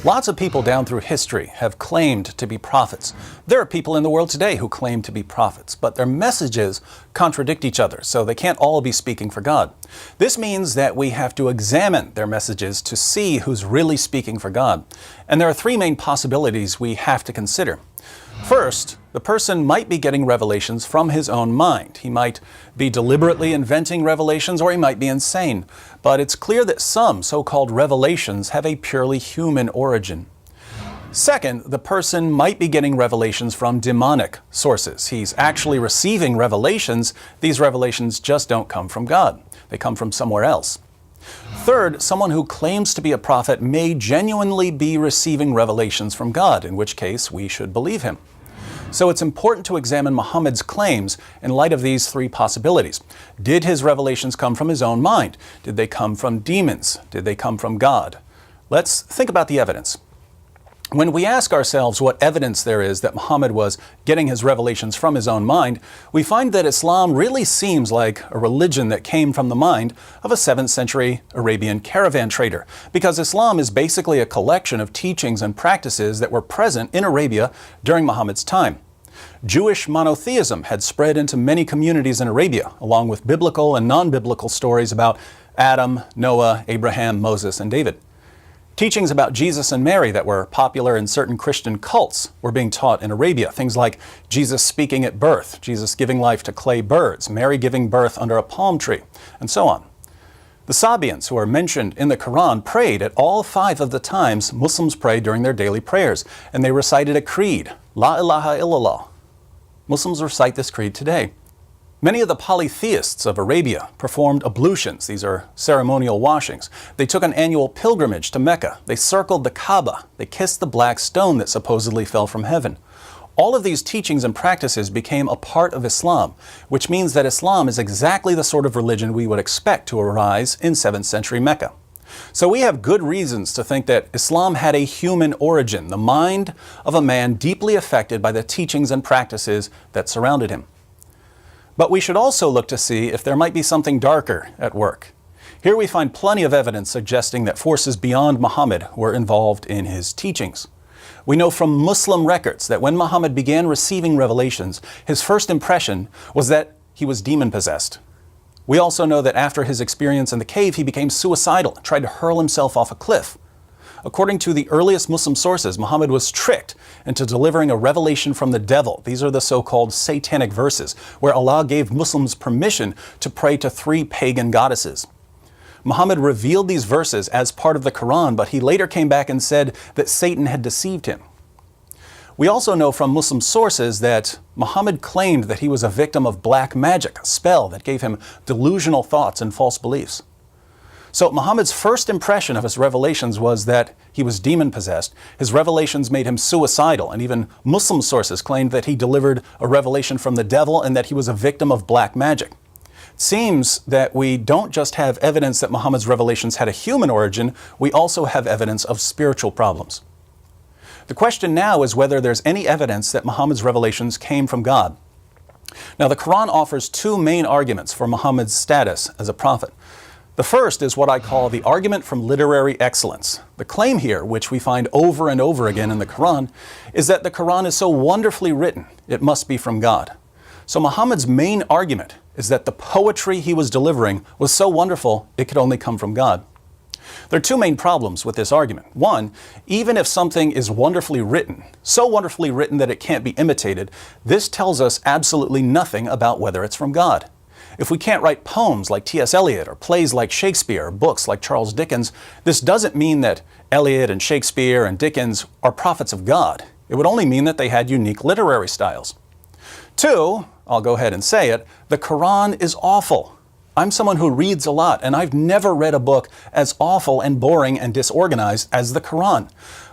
Lots of people down through history have claimed to be prophets. There are people in the world today who claim to be prophets, but their messages contradict each other, so they can't all be speaking for God. This means that we have to examine their messages to see who's really speaking for God. And there are three main possibilities we have to consider. First, the person might be getting revelations from his own mind. He might be deliberately inventing revelations, or he might be insane. But it's clear that some so-called revelations have a purely human origin. Second, the person might be getting revelations from demonic sources. He's actually receiving revelations. These revelations just don't come from God. They come from somewhere else. Third, someone who claims to be a prophet may genuinely be receiving revelations from God, in which case we should believe him. So it's important to examine Muhammad's claims in light of these three possibilities. Did his revelations come from his own mind? Did they come from demons? Did they come from God? Let's think about the evidence. When we ask ourselves what evidence there is that Muhammad was getting his revelations from his own mind, we find that Islam really seems like a religion that came from the mind of a 7th century Arabian caravan trader, because Islam is basically a collection of teachings and practices that were present in Arabia during Muhammad's time. Jewish monotheism had spread into many communities in Arabia, along with biblical and non-biblical stories about Adam, Noah, Abraham, Moses, and David. Teachings about Jesus and Mary that were popular in certain Christian cults were being taught in Arabia. Things like Jesus speaking at birth, Jesus giving life to clay birds, Mary giving birth under a palm tree, and so on. The Sabians, who are mentioned in the Quran, prayed at all 5 of the times Muslims pray during their daily prayers, and they recited a creed, La ilaha illallah. Muslims recite this creed today. Many of the polytheists of Arabia performed ablutions. These are ceremonial washings. They took an annual pilgrimage to Mecca. They circled the Kaaba. They kissed the black stone that supposedly fell from heaven. All of these teachings and practices became a part of Islam, which means that Islam is exactly the sort of religion we would expect to arise in 7th century Mecca. So we have good reasons to think that Islam had a human origin, the mind of a man deeply affected by the teachings and practices that surrounded him. But we should also look to see if there might be something darker at work. Here we find plenty of evidence suggesting that forces beyond Muhammad were involved in his teachings. We know from Muslim records that when Muhammad began receiving revelations, his first impression was that he was demon-possessed. We also know that after his experience in the cave, he became suicidal and tried to hurl himself off a cliff. According to the earliest Muslim sources, Muhammad was tricked into delivering a revelation from the devil. These are the so-called satanic verses, where Allah gave Muslims permission to pray to 3 pagan goddesses. Muhammad revealed these verses as part of the Quran, but he later came back and said that Satan had deceived him. We also know from Muslim sources that Muhammad claimed that he was a victim of black magic, a spell that gave him delusional thoughts and false beliefs. So Muhammad's first impression of his revelations was that he was demon-possessed. His revelations made him suicidal, and even Muslim sources claimed that he delivered a revelation from the devil and that he was a victim of black magic. It seems that we don't just have evidence that Muhammad's revelations had a human origin, we also have evidence of spiritual problems. The question now is whether there's any evidence that Muhammad's revelations came from God. Now, the Quran offers 2 main arguments for Muhammad's status as a prophet. The first is what I call the argument from literary excellence. The claim here, which we find over and over again in the Quran, is that the Quran is so wonderfully written, it must be from God. So Muhammad's main argument is that the poetry he was delivering was so wonderful, it could only come from God. There are 2 main problems with this argument. One, even if something is wonderfully written, so wonderfully written that it can't be imitated, this tells us absolutely nothing about whether it's from God. If we can't write poems like T.S. Eliot or plays like Shakespeare or books like Charles Dickens, this doesn't mean that Eliot and Shakespeare and Dickens are prophets of God. It would only mean that they had unique literary styles. 2, I'll go ahead and say it, the Quran is awful. I'm someone who reads a lot, and I've never read a book as awful and boring and disorganized as the Quran.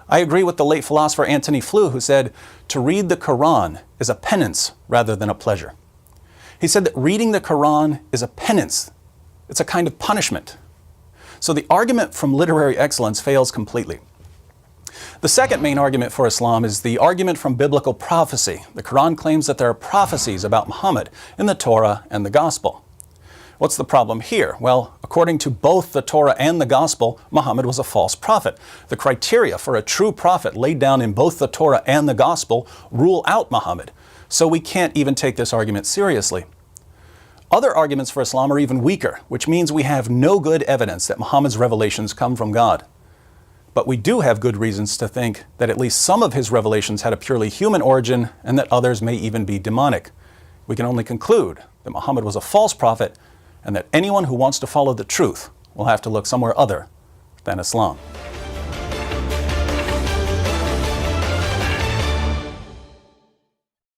I agree with the late philosopher Antony Flew, who said, to read the Quran is a penance rather than a pleasure. He said that reading the Quran is a penance. It's a kind of punishment. So the argument from literary excellence fails completely. The second main argument for Islam is the argument from biblical prophecy. The Quran claims that there are prophecies about Muhammad in the Torah and the Gospel. What's the problem here? Well, according to both the Torah and the Gospel, Muhammad was a false prophet. The criteria for a true prophet laid down in both the Torah and the Gospel rule out Muhammad. So we can't even take this argument seriously. Other arguments for Islam are even weaker, which means we have no good evidence that Muhammad's revelations come from God. But we do have good reasons to think that at least some of his revelations had a purely human origin and that others may even be demonic. We can only conclude that Muhammad was a false prophet and that anyone who wants to follow the truth will have to look somewhere other than Islam.